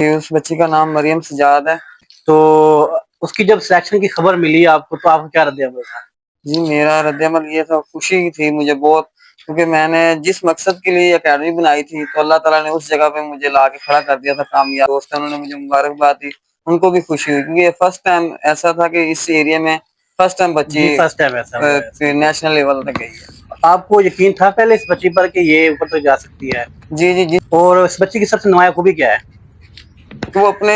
اس بچی کا نام مریم سجاد ہے۔ تو اس کی جب سلیکشن کی خبر ملی آپ کو تو آپ کو کیا رد عمل تھا؟ جی میرا رد عمل یہ تھا، خوشی تھی مجھے بہت، کیونکہ میں نے جس مقصد کے لیے اکیڈمی بنائی تھی تو اللہ تعالیٰ نے اس جگہ پہ مجھے لا کے کھڑا کر دیا تھا کامیاب۔ دوست انہوں نے مجھے مبارکباد دی، ان کو بھی خوشی ہوئی، کیونکہ یہ فرسٹ ٹائم ایسا تھا کہ اس ایریا میں فرسٹ ٹائم بچی جی فرسٹ ٹائم ایسا ہوا ہے۔ نیشنل لیول تک گئی ہے۔ آپ کو یقین تھا پہلے اس بچی پر کہ یہ اوپر تک جا سکتی ہے؟ جی جی جی۔ اور اس بچی کی سب سے نمایاں خوبی کیا ہے؟ وہ اپنے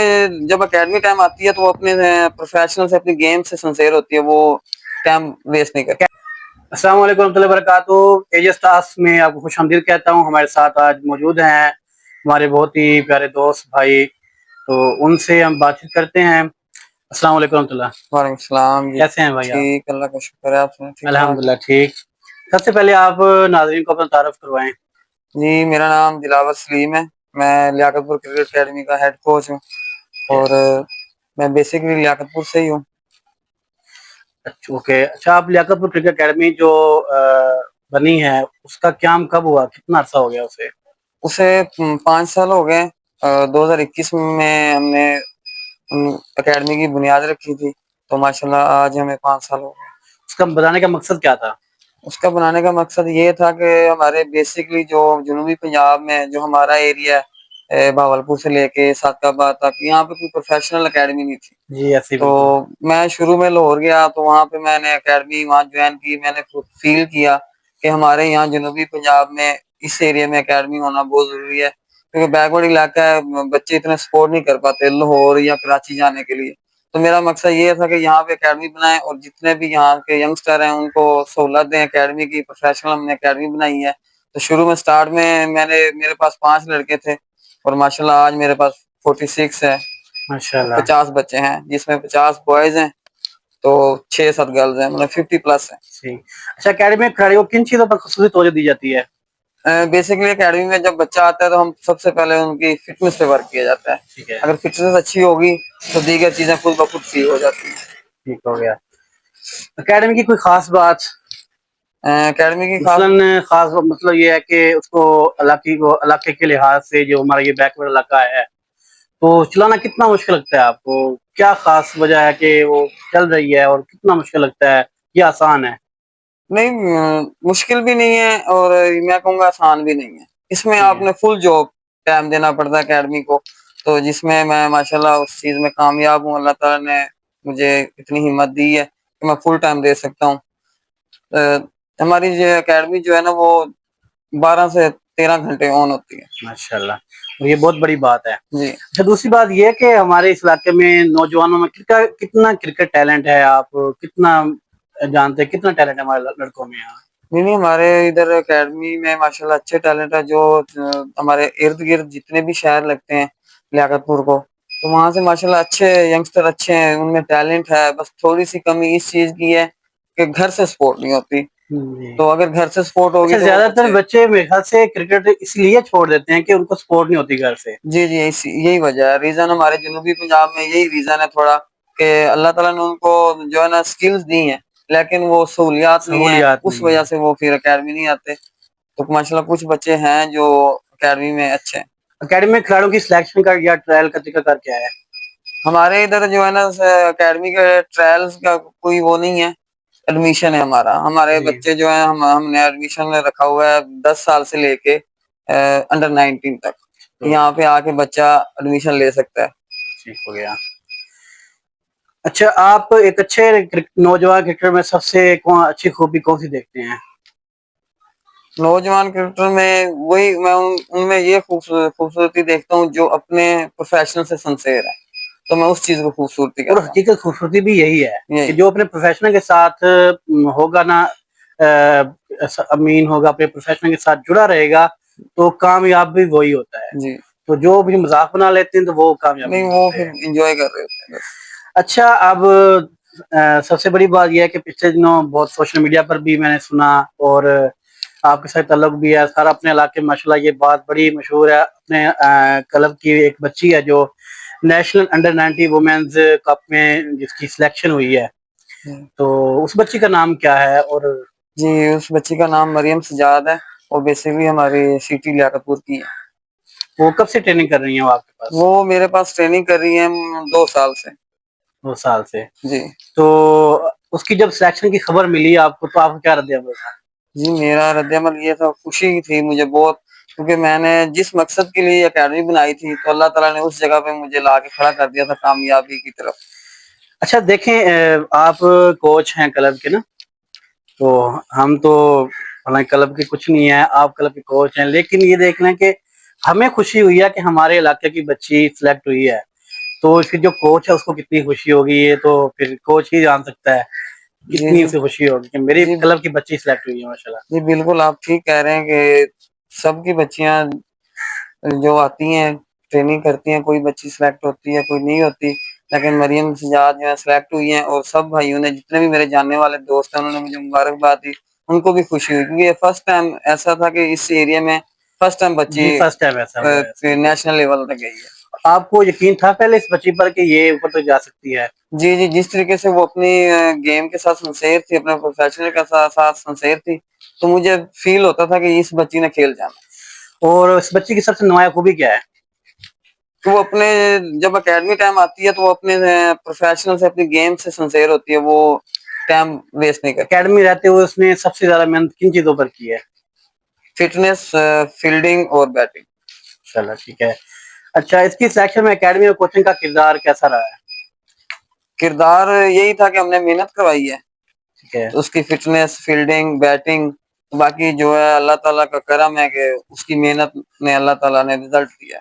جب اکیڈمی ٹائم آتی ہے تو وہ اپنے پروفیشنل سے، اپنی گیم سے سنسیر ہوتی ہے، وہ ٹائم ویسٹ نہیں کرتی۔ السلام علیکم ورحمۃ اللہ وبرکاتہ۔ ایجز ٹاسک میں آپ کو خوش آمدید کہتا ہوں۔ ہمارے ساتھ آج موجود ہیں ہمارے بہت ہی پیارے دوست بھائی، تو ان سے ہم بات چیت کرتے ہیں۔ السلام علیکم ورحمۃ اللہ۔ وعلیکم السلام جی۔ کیسے ہیں بھائی آپ؟ ٹھیک، اللہ کا شکر ہے، آپ ٹھیک ٹھاک؟ الحمدللہ ٹھیک۔ سب سے پہلے آپ ناظرین کو اپنا تعارف کروائیں۔ جی میرا نام دلاور سلیم ہے، میں لیاقت پور کرکٹ اکیڈمی کا ہیڈ کوچ ہوں، اور میں بیسکلی لیاقت پور سے ہی ہوں۔ اوکے، اچھا، آپ لیاقت پور کرکٹ اکیڈمی جو بنی ہے اس کا قیام کب ہوا، کتنا عرصہ ہو گیا اسے 5 سال ہو گئے۔ 2021 میں ہم نے اکیڈمی کی بنیاد رکھی تھی، تو ماشاءاللہ آج ہمیں 5 سال ہو گئے۔ اس کا بنانے کا مقصد کیا تھا؟ اس کا بنانے کا مقصد یہ تھا کہ ہمارے بیسکلی جو جنوبی پنجاب میں جو ہمارا ایریا ہے، بھاولپور سے لے کے سعد آباد تک، یہاں پہ کوئی پروفیشنل اکیڈمی نہیں تھی۔ جی ایسی تو میں شروع میں لاہور گیا تو وہاں پہ میں نے اکیڈمی وہاں جوائن کی۔ میں نے فیل کیا کہ ہمارے یہاں جنوبی پنجاب میں اس ایریا میں اکیڈمی ہونا بہت ضروری ہے، کیونکہ بیکورڈ علاقہ ہے، بچے اتنے سپورٹ نہیں کر پاتے لاہور یا کراچی جانے کے لیے۔ تو میرا مقصد یہ تھا کہ یہاں پہ اکیڈمی بنائیں، اور جتنے بھی یہاں کے ینگسٹر ہیں ان کو سہولت دیں اکیڈمی کی۔ پروفیشنل ہم نے اکیڈمی بنائی ہے۔ تو شروع میں سٹارٹ میں میرے پاس 5 لڑکے تھے، اور ماشاءاللہ آج میرے پاس 46 ہے، ماشاءاللہ 50 بچے ہیں، جس میں 50 بوائز ہیں تو 6-7 گرلز ہیں، مطلب 50 پلس ہیں۔ اچھا، اکیڈمی میں کھلاڑیوں کو کن چیزوں پر خصوصی توجہ دی جاتی ہے؟ بیسکلی اکیڈمی میں جب بچہ آتا ہے تو ہم سب سے پہلے ان کی فٹنس پہ ورک کیا جاتا ہے۔ اگر فٹنس اچھی ہوگی تو دیگر چیزیں خود بخود ٹھیک ہو جاتی ہیں۔ ٹھیک ہو گیا۔ اکیڈمی کی کوئی خاص بات؟ اکیڈمی کی خاص مطلب یہ ہے کہ اس کو علاقے کے لحاظ سے جو ہمارا یہ بیکورڈ علاقہ ہے تو چلانا کتنا مشکل لگتا ہے آپ کو؟ کیا خاص وجہ ہے کہ وہ چل رہی ہے، اور کتنا مشکل لگتا ہے یا آسان ہے؟ نہیں، مشکل بھی نہیں ہے، اور میں کہوں گا آسان بھی نہیں ہے۔ اس میں آپ نے فل جاب ٹائم دینا پڑتا ہے اکیڈمی کو، تو جس میں میں ماشاءاللہ اس چیز میں کامیاب ہوں۔ اللہ تعالیٰ نے مجھے اتنی ہمت دی ہے کہ میں فل ٹائم دے سکتا ہوں۔ ہماری جو اکیڈمی جو ہے نا وہ 12 سے 13 گھنٹے آن ہوتی ہے۔ ماشاءاللہ، یہ بہت بڑی بات ہے۔ جی اچھا، دوسری بات یہ کہ ہمارے اس علاقے میں نوجوانوں میں کتنا کرکٹ ٹیلنٹ ہے، آپ کتنا جانتے ہیں کتنا ٹیلنٹ ہے ہمارے لڑکوں میں یہاں؟ نہیں، ہمارے ادھر اکیڈمی میں ماشاءاللہ اچھے ٹیلنٹ ہے، جو ہمارے ارد گرد جتنے بھی شہر لگتے ہیں لیاقت پور کو، تو وہاں سے ماشاءاللہ اچھے ینگسٹر اچھے ہیں، ان میں ٹیلنٹ ہے۔ بس تھوڑی سی کمی اس چیز کی ہے کہ گھر سے سپورٹ نہیں ہوتی، تو اگر گھر سے سپورٹ ہوگی تو زیادہ تر بچے میرے خیال سے کرکٹ اس لیے چھوڑ دیتے ہیں کہ ان کو سپورٹ نہیں ہوتی گھر سے۔ جی جی، یہی وجہ ہے، ریزن ہمارے جنوبی پنجاب میں یہی ریزن ہے تھوڑا، کہ اللہ تعالیٰ نے ان کو جو ہے نا سکلز دی ہیں، لیکن وہ سہولیات نہیں ہیں، اس وجہ سے وہ پھر اکیڈمی نہیں آتے۔ تو ماشاءاللہ کچھ بچے ہیں جو اکیڈمی میں اچھے ہیں۔ اکیڈمی میں کھلاڑیوں کی سلیکشن کا یا ٹرائل کا طریقہ کار کیا ہے؟ ہمارے ادھر جو ہے نا اکیڈمی کے ٹرائلز کا کوئی وہ نہیں ہے، ایڈمیشن ہے ہمارا۔ ہمارے بچے جو ہیں ہم نے ایڈمیشن رکھا ہوا ہے 10 سال سے لے کے انڈر 19 تک، یہاں پہ آ کے بچہ ایڈمیشن لے سکتا ہے۔ ٹھیک ہو گیا۔ اچھا، آپ ایک اچھے نوجوان کرکٹر میں سب سے اچھی خوبی کون سی دیکھتے ہیں؟ نوجوان کرکٹر میں وہی میں ان میں یہ خوبصورتی دیکھتا ہوں جو اپنے پروفیشنل سے سنسیر ہے، تو میں اس چیز کو خوبصورتی اور حقیقت خوبصورتی بھی یہی ہے کہ جو اپنے پروفیشنل کے ساتھ ہوگا نا، امین ہوگا، اپنے پروفیشنل کے ساتھ جڑا رہے گا تو کامیاب بھی وہی ہوتا ہے۔ جی، تو جو بھی مذاق بنا لیتے ہیں تو وہ کامیاب نہیں، وہ پھر انجوائے کر رہے ہوتے ہیں۔ اچھا، اب سب سے بڑی بات یہ ہے کہ پچھلے دنوں بہت سوشل میڈیا پر بھی میں نے سنا، اور آپ کے ساتھ تعلق بھی ہے سارا اپنے علاقے میں، ماشاءاللہ یہ بات بڑی مشہور ہے، اپنے کلب کی ایک بچی ہے جو نیشنل انڈر 90 وومینز کپ میں جس کی سلیکشن ہوئی ہے، تو اس بچی کا نام کیا ہے؟ اور جی اس بچی کا نام مریم سجاد ہے، اور بیسکلی ہماری سٹی لیاقت پور کی ہے۔ وہ کب سے ٹریننگ کر رہی ہیں وہ آپ کے پاس؟ وہ میرے پاس ٹریننگ کر رہی ہیں 2 سال سے. 2 سال سے. جی تو اس کی جب سلیکشن کی خبر ملی آپ کو تو آپ کو کیا رد عمل تھا؟ جی میرا رد عمل یہ تھا, خوشی تھی مجھے بہت, کیونکہ میں نے جس مقصد کے لیے اکیڈمی بنائی تھی تو اللہ تعالیٰ نے اس جگہ پہ مجھے لا کے کھڑا کر دیا تھا کامیابی کی طرف. اچھا دیکھیں آپ کوچ ہیں کلب کے نا, تو ہم تو حالانکہ کلب کے کچھ نہیں ہے, آپ کلب کے کوچ ہیں, لیکن یہ دیکھ لیں کہ ہمیں خوشی ہوئی ہے کہ ہمارے علاقے کی بچی سلیکٹ ہوئی ہے, تو پھر جو کوچ ہے اس کو کتنی خوشی ہوگی یہ تو پھر کوچ ہی جان سکتا ہے جی کتنی جی اسے خوشی ہوگی کہ میری جی کلب کی بچی سلیکٹ ہوئی ہے ماشاءاللہ. جی بالکل آپ ٹھیک کہہ رہے ہیں کہ سب کی بچیاں جو آتی ہیں ٹریننگ کرتی ہیں, کوئی بچی سلیکٹ ہوتی ہے کوئی نہیں ہوتی, لیکن مریم سجاد جو ہے سلیکٹ ہوئی ہیں, اور سب بھائیوں نے جتنے بھی میرے جاننے والے دوست ہیں انہوں نے مجھے مبارکباد دی, ان کو بھی خوشی ہوئی, کیونکہ یہ فرسٹ ٹائم ایسا تھا کہ اس ایریا میں فرسٹ ٹائم بچی جی فرسٹ ٹائم ایسا ہوا ہے. نیشنل لیول تک گئی ہے. آپ کو یقین تھا پہلے اس بچی پر کہ یہ اوپر تک جا سکتی ہے؟ جی جی, جس طریقے سے وہ اپنی گیم کے ساتھ سنسیر تھی, اپنے پروفیشنل کے ساتھ سنسیر تھی, تو مجھے فیل ہوتا تھا کہ اس بچی نے کھیل جانا. اور اس بچی کی سب سے نمایاں خوبی کیا ہے؟ تو وہ اپنے جب اکیڈمی ٹائم آتی ہے تو وہ اپنے پروفیشنل سے اپنی گیم سے سنسیر ہوتی ہے, وہ ٹائم ویسٹ نہیں کرتی. اکیڈمی رہتے ہوئے اس نے سب سے زیادہ محنت کن چیزوں پر کی ہے؟ فٹنس, فیلڈنگ اور بیٹنگ. چلو ٹھیک ہے. اچھا اس کی سلیکشن میں اکیڈمی اور کوچنگ کا کردار کیسا رہا ہے؟ کردار یہی تھا کہ ہم نے محنت کروائی ہے, ٹھیک ہے. اس کی فٹنس, فیلڈنگ, بیٹنگ, باقی جو ہے اللہ تعالیٰ کا کرم ہے کہ اس کی محنت نے اللہ تعالیٰ نے رزلٹ دیا.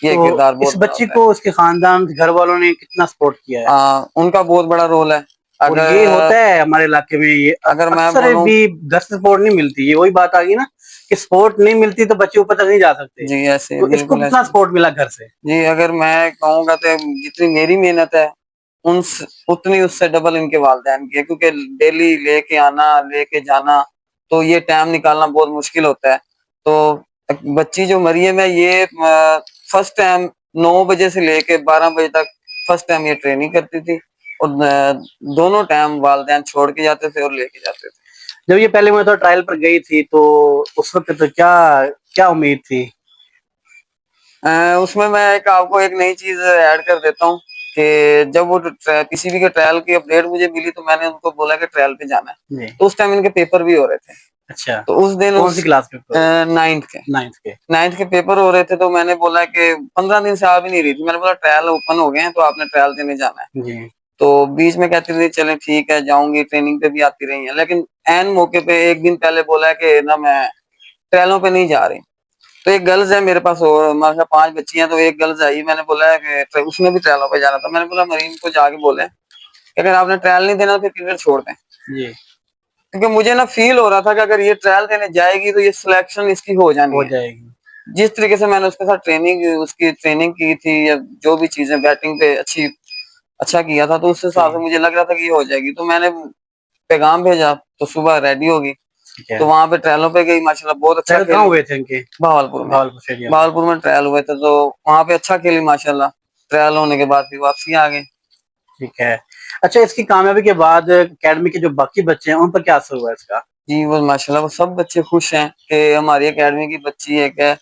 یہ تو کردار اس بہت بڑا بچی ہوتا کو اس کے خاندان گھر والوں نے کتنا سپورٹ کیا ہے؟ ان کا بہت بڑا رول ہے. اور یہ اگر ہوتا ہے ہمارے علاقے میں, یہ اگر میں اکثر بولوں, بھی گھر سے سپورٹ نہیں ملتی, یہ وہی بات آ گئی نا کہ سپورٹ نہیں ملتی تو بچے اوپر تک نہیں جا سکتے. جی ایسے تو اس کو بالکل کتنا ایسے, سپورٹ ملا گھر سے؟ جی اگر میں کہوں گا تو جتنی میری محنت ہے اتنی اس سے ڈبل ان کے والدین کی ہے, کیونکہ ڈیلی لے کے آنا لے کے جانا, تو یہ ٹائم نکالنا بہت مشکل ہوتا ہے. تو بچی جو مریم ہے یہ فرسٹ ٹائم 9 بجے سے لے کے 12 بجے تک فرسٹ ٹائم یہ ٹریننگ کرتی تھی, اور دونوں ٹائم والدین چھوڑ کے جاتے تھے اور لے کے جاتے تھے. جب یہ پہلے مرتبہ ٹرائل پر گئی تھی تو اس وقت تو کیا امید تھی؟ اس میں ایک آپ کو ایک نئی چیز ایڈ کر دیتا ہوں کہ جب وہ کسی بھی کے ٹرائل کی اپڈیٹ مجھے ملی تو میں نے ان کو بولا کہ ٹرائل پہ جانا ہے, تو اس ٹائم ان کے پیپر بھی ہو رہے تھے. اچھا, تو اس دن کون سی کلاس کے؟ 9th کے پیپر ہو رہے تھے, تو میں نے بولا کہ 15 دن سے آ بھی نہیں رہی تھی, میں نے بولا ٹرائل اوپن ہو گئے ہیں تو آپ نے ٹرائل دینے جانا ہے. جی. تو بیچ میں کہتی تھی چلیں ٹھیک ہے جاؤں گی, ٹریننگ پہ بھی آتی رہی ہیں, لیکن این موقع پہ ایک دن پہلے بولا کہ نا میں ٹرائلوں پہ نہیں جا رہی. تو ایک گرلز ہے میرے پاس, 5 بچی ہیں, تو ایک گرلز آئی, میں نے بولا کہ اس نے بھی ٹرائلوں پہ جانا تھا, میں نے بولا مریم کو جا کے بولیں کہ اگر آپ نے ٹرائل نہیں دینا تو کرکٹ چھوڑ دیں. جی. کیونکہ مجھے نا فیل ہو رہا تھا کہ اگر یہ ٹرائل دینے جائے گی تو یہ سلیکشن اس کی ہو جانی ہے. جائے گی. جس طریقے سے میں نے اس کے ساتھ اس کی ٹریننگ کی تھی, یا جو بھی چیزیں بیٹنگ پہ اچھا کیا تھا, تو اس حساب سے مجھے لگ رہا تھا کہ یہ ہو جائے گی. تو میں نے پیغام بھیجا تو صبح ریڈی ہوگی, تو وہاں پہ ٹرائلوں پہ گئی, ماشاءاللہ بہت اچھا کہاں کھیلی. ہوئے تھے ان کے؟ بہاولپور میں ٹرائل ہوئے تھے, تو وہاں پہ اچھا کھیلی ماشاءاللہ. ٹرائل ہونے کے بعد پھر واپسی آ گئے. ٹھیک ہے. اچھا اس کی کامیابی کے بعد اکیڈمی کے جو باقی بچے ہیں ان پر کیا اثر ہوا اس کا؟ جی وہ ماشاءاللہ وہ سب بچے خوش ہیں کہ ہماری اکیڈمی کی بچی ایک ہے,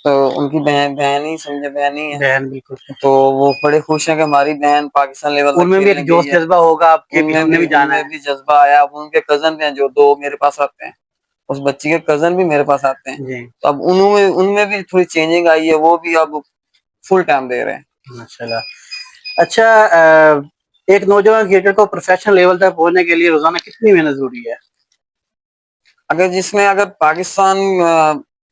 تو ان کی بہن ہی سمجھے, بہن ہی ہے, بہن بالکل. تو وہ بڑے خوش ہیں کہ ہماری بہن پاکستان لیول ان تک میں بھی کھیلنے ایک جوش گئی ہے. جذبہ ہوگا آپ کے بھی, ہم نے بھی ان جانا میں ہے. بھی جذبہ آیا. اب ان کے کزن ہیں جو 2 میرے پاس آتے ہیں, اس بچی کے کزن بھی میرے پاس آتے ہیں. جی. تو اب ان میں بھی تھوڑی چینجنگ آئی ہے, وہ بھی اب فل ٹائم دے رہے ہیں. ماشاءاللہ. اچھا ایک نوجوان کرکٹر کو پروفیشنل لیول تک پہنچنے کے لیے روزانہ کتنی محنت ضروری ہے؟ اگر پاکستان,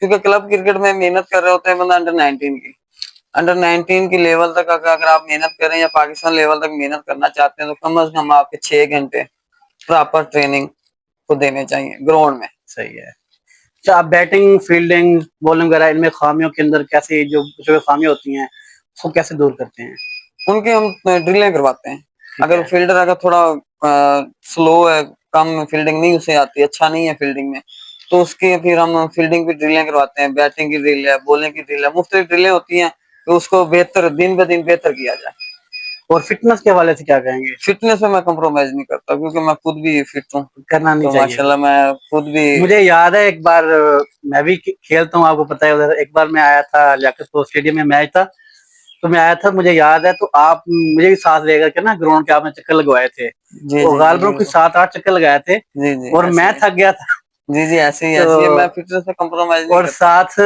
کیونکہ کلب کرکٹ میں محنت کر رہے ہوتے ہیں بندہ انڈر 19 کی لیول تک اگر آپ محنت کریں یا پاکستان لیول تک محنت کرنا چاہتے ہیں, تو کم از کم آپ کے 6 گھنٹے پراپر ٹریننگ کو دینے چاہیے گراؤنڈ میں. صحیح ہے. اچھا آپ بیٹنگ, فیلڈنگ, بولنگ وغیرہ ان میں خامیوں کے اندر کیسے جو خامیاں ہوتی ہیں اس کو کیسے دور کرتے ہیں؟ ان کی ہم ڈرلیں کرواتے ہیں. اگر ہے. فیلڈر تھوڑا سلو ہے, کم فیلڈنگ نہیں اسے آتی, اچھا نہیں ہے فیلڈنگ میں, تو اس کی پھر ہم فیلڈنگ کی ڈرلیں کرواتے ہیں. بیٹنگ کی ڈرل ہے, بولنگ کی ڈرل ہے, مختلف ڈرلیں ہوتی ہیں کہ اس کو دن بہ دن بہتر کیا جائے. اور فٹنس کے حوالے سے کیا کہیں گے؟ فٹنس میں کمپرومائز نہیں کرتا کیونکہ میں خود بھی فٹ ہوں, کرنا نہیں تو چاہیے. ماشاءاللہ میں خود بھی. مجھے یاد ہے ایک بار میں بھی کھیلتا ہوں, آپ کو پتا ہے ادھر, ایک بار میں آیا تھا لیاقت پور اسٹیڈیم میں میچ تھا, تو میں آیا تھا, مجھے یاد ہے, تو آپ مجھے بھی ساتھ لے کر کے نا گراؤنڈ کے آپ نے چکر لگوائے تھے, جی وہ جی غالباً کوئی 7-8 چکر لگائے تھے, جی جی اور ایسے میں ہی تھک گیا تھا. جی جی ایسے ہی تو میں فٹنس میں کمپرومائز نہیں اور کرتا. ساتھ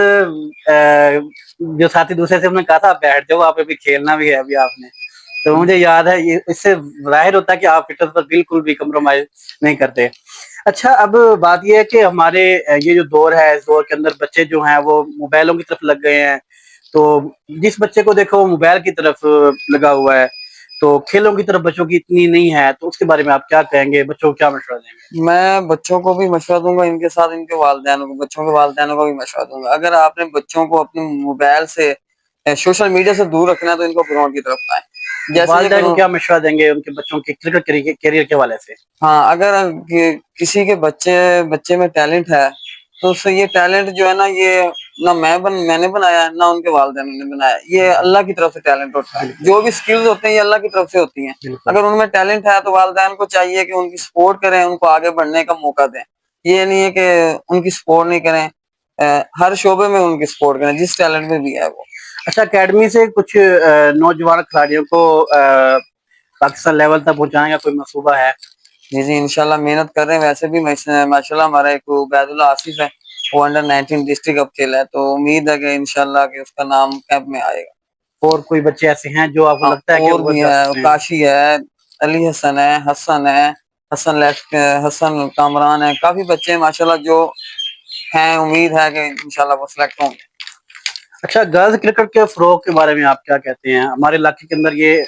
جو ساتھی دوسرے سے انہوں نے کہا تھا بیٹھ جاؤ, آپ ابھی کھیلنا بھی ہے ابھی آپ نے, تو مجھے یاد ہے, یہ اس سے ظاہر ہوتا ہے کہ آپ فٹنس پر بالکل بھی کمپرومائز نہیں کرتے. اچھا, اب بات یہ ہے کہ ہمارے یہ جو دور ہے, اس دور کے اندر بچے جو ہیں وہ موبائلوں کی طرف لگ گئے ہیں, تو جس بچے کو دیکھو وہ موبائل کی طرف لگا ہوا ہے, تو کھیلوں کی طرف بچوں کی اتنی نہیں ہے, تو اس کے بارے میں آپ کیا کہیں گے, بچوں کو کیا مشورہ دیں گے؟ میں بچوں کو بھی مشورہ دوں گا, ان کے ساتھ ان کے والدین کو, بچوں کے والدین کو بھی مشورہ دوں گا. اگر آپ نے بچوں کو اپنے موبائل سے سوشل میڈیا سے دور رکھنا ہے تو ان کو گراؤنڈ کی طرف لائیں. جیسے والدین کو کیا مشورہ دیں گے ان کے بچوں کے کرکٹ کیریئر کے حوالے سے؟ ہاں, اگر کسی کے بچے میں ٹیلنٹ ہے تو اس سے یہ ٹیلنٹ جو ہے نا, یہ نہ میں نے بنایا نہ ان کے والدین نے بنایا, یہ اللہ کی طرف سے ٹیلنٹ ہوتا ہے. جو بھی سکلز ہوتے ہیں یہ اللہ کی طرف سے ہوتی ہیں. اگر ان میں ٹیلنٹ ہے تو والدین کو چاہیے کہ ان کی سپورٹ کریں, ان کو آگے بڑھنے کا موقع دیں. یہ نہیں ہے کہ ان کی سپورٹ نہیں کریں, ہر شعبے میں ان کی سپورٹ کریں جس ٹیلنٹ میں بھی ہے وہ. اچھا, اکیڈمی سے کچھ نوجوان کھلاڑیوں کو پاکستان لیول تک پہنچانے کا کوئی منصوبہ ہے؟ جی جی انشاءاللہ محنت کر رہے ہیں. ویسے بھی ماشاءاللہ ہمارا ایک عبید اللہ آصف ہے, وہ انڈر-19 ڈسٹرکٹ اب کھیلا ہے, تو امید ہے کہ انشاءاللہ کہ اس کا نام کیمپ میں آئے گا. اور کوئی بچے ایسے ہیں جو آپ کو لگتا ہے کہ اور وہ بھی جا ہے, سکتے ہیں؟ کاشی ہے, علی حسن ہے, حسن کامران ہے, کافی بچے ہیں ماشاءاللہ جو ہیں, امید ہے کہ انشاءاللہ وہ سلیکٹ ہوں گے. اچھا, گرلز کرکٹ کے فروغ کے بارے میں آپ کیا کہتے ہیں؟ ہمارے علاقے کے اندر یہ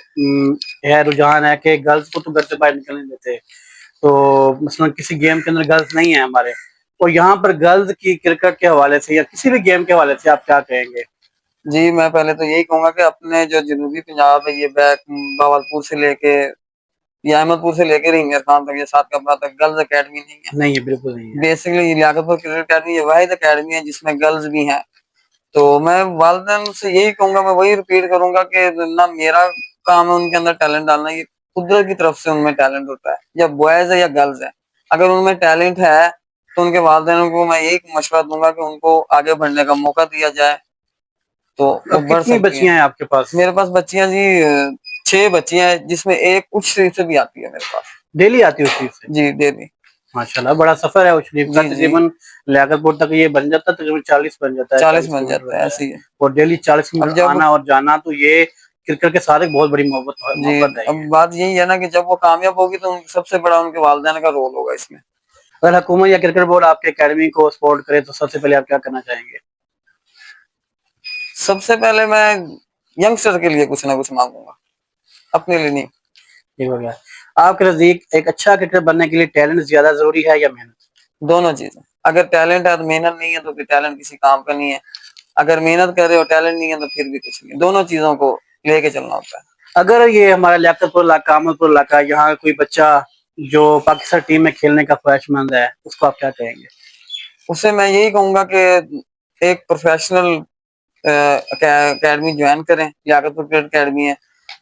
ہے رجحان ہے کہ گرلز کو تو گھر سے باہر نکلنے دیتے, تو مثلا کسی گیم کے اندر گرلز نہیں ہیں ہمارے, اور یہاں پر گرلز کی کرکٹ کے حوالے سے یا کسی بھی گیم کے حوالے سے آپ کیا کہیں گے؟ جی میں پہلے تو یہی کہوں گا کہ اپنے جو جنوبی پنجاب ہے, یہ بہاولپور سے لے کے یا احمد پور سے لے کے رینگر خان تک, یہ 7 کمرہ تک گرلز اکیڈمی نہیں ہے. نہیں ہے, بالکل نہیں ہے. بیسکلی لیاقت پور کرکٹ اکیڈمی یہ واحد اکیڈمی ہے جس میں گرلز بھی ہیں. تو میں والدین سے یہی کہوں گا, میں وہی ریپیٹ کروں گا کہ نہ میرا کام ہے ان کے اندر ٹیلنٹ ڈالنا, یہ قدرت کی طرف سے ان میں ٹیلنٹ ہوتا ہے, یا بوائز ہے یا گرلز ہے. اگر ان میں ٹیلنٹ ہے تو ان کے والدین کو میں یہی مشورہ دوں گا کہ ان کو آگے بڑھنے کا موقع دیا جائے, تو وہ اب بڑھ کتنی سکتی بچیاں ہیں آپ کے پاس؟ میرے پاس بچیاں جی 6 بچیاں ہیں, جس میں ایک اچ شریف سے بھی آتی ہے میرے پاس. ڈیلی آتی ہے اس چیز سے؟ جی ڈیلی. ماشاءاللہ, بڑا سفر ہے اس شریف کا, جی جی تقریباً لیاقت پور تک یہ بن جاتا ہے, تقریباً 40 بن جاتا ہے, 40 40 بن کلومیٹر جاتا ہے, ہوتا ہے, ایسے ہی ہے. اور ڈیلی 40 اب کلومیٹر جب آنا اور جانا, تو یہ کرکٹ کے ساتھ ایک بہت بڑی جی محبت ہے. اب بات یہی ہے نا کہ جب وہ کامیاب ہوگی تو سب سے بڑا ان کے والدین کا رول ہوگا اس میں. اگر حکومت یا کرکٹ بورڈ آپ کے اکیڈمی کو سپورٹ کرے تو سب سے پہلے آپ کیا کرنا چاہیں گے؟ سب سے پہلے میں ینگسٹر کے لیے کچھ نہ کچھ مانگوں گا, اپنے لیے نہیں. ٹھیک ہو گیا. آپ کے نزدیک ایک اچھا کرکٹر بننے کے لیے ٹیلنٹ زیادہ ضروری ہے یا محنت؟ دونوں چیزیں. اگر ٹیلنٹ ہے تو محنت نہیں ہے تو پھر ٹیلنٹ کسی کام کا نہیں ہے, اگر محنت کر رہے ہو ٹیلنٹ نہیں ہے تو پھر بھی کچھ نہیں. دونوں چیزوں کو لے کے چلنا ہوتا ہے. اگر یہ ہمارا لیاقت پور علاقہ, احمد پور علاقہ, یہاں کوئی بچہ جو پاکستان ٹیم میں کھیلنے کا خواہش مند ہے, اس کو آپ کیا کہیں گے؟ اس سے میں یہی کہوں گا کہ ایک پروفیشنل اکیڈمی جوائن کریں. لیاقت پور کرکٹ اکیڈمی ہے,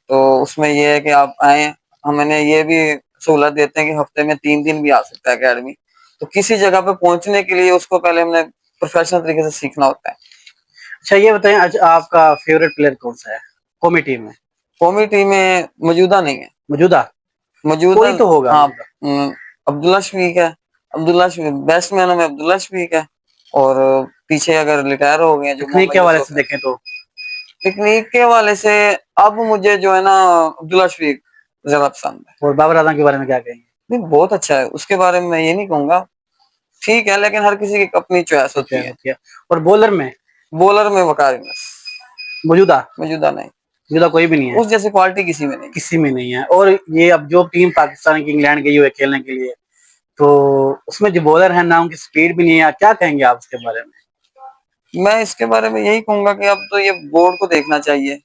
تو اس میں یہ ہے کہ آپ آئیں, ہم نے یہ بھی سہولت دیتے ہیں کہ ہفتے میں 3 دن بھی آ سکتا ہے اکیڈمی. تو کسی جگہ پہ پہنچنے کے لیے اس کو پہلے ہم نے پروفیشنل طریقے سے سیکھنا ہوتا ہے. اچھا, یہ بتائیں آپ کا فیوریٹ پلیئر کون سا ہے قومی ٹیم میں؟ قومی ٹیم میں موجودہ نہیں ہے. موجودہ کوئی تو ہوگا ہاں, موجودہ. عبداللہ شفیق ہے. عبداللہ شفیق بیسٹ مینوں میں عبداللہ شفیق ہے, اور پیچھے اگر ریٹائر ہو گئے جو تکنیک محمد کے حوالے یوسف سے ہے. دیکھیں تو ٹیکنیک کے حوالے سے اب مجھے جو ہے نا عبداللہ شفیق زیادہ پسند ہے. اور بابر اعظم کے بارے میں کیا کہیں گے؟ نہیں, بہت اچھا ہے, اس کے بارے میں یہ نہیں کہوں گا, ٹھیک ہے, لیکن ہر کسی کی اپنی چوائس ہوتی ہے. اور بولر میں؟ بولر میں وقار یونس. موجودہ نہیں, موجودہ کوئی بھی نہیں ہے, اس جیسی کوالٹی کسی میں نہیں. کسی میں نہیں ہے. اور یہ اب جو ٹیم پاکستان کی انگلینڈ گئی ہوئی ہے کھیلنے کے لیے, تو اس میں جو بولر ہیں نا ان کی سپیڈ بھی نہیں ہے, کیا کہیں گے آپ اس کے بارے میں؟ میں اس کے بارے میں یہی کہوں گا کہ اب تو یہ بورڈ کو دیکھنا چاہیے,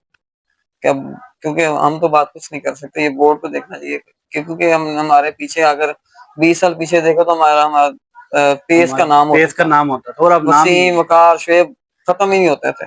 کہ اب کیونکہ ہم تو بات کچھ نہیں کر سکتے, یہ بورڈ کو دیکھنا چاہیے, کیونکہ ہمارے پیچھے اگر 20 سال پیچھے دیکھو تو ہمارا پیس کا نام ہوتا پیس کا تھا, نام ہوتا تھا, اور اب نام ہی نہیں وسیم, ہے. وقار, شعیب ختم ہی نہیں ہوتے تھے.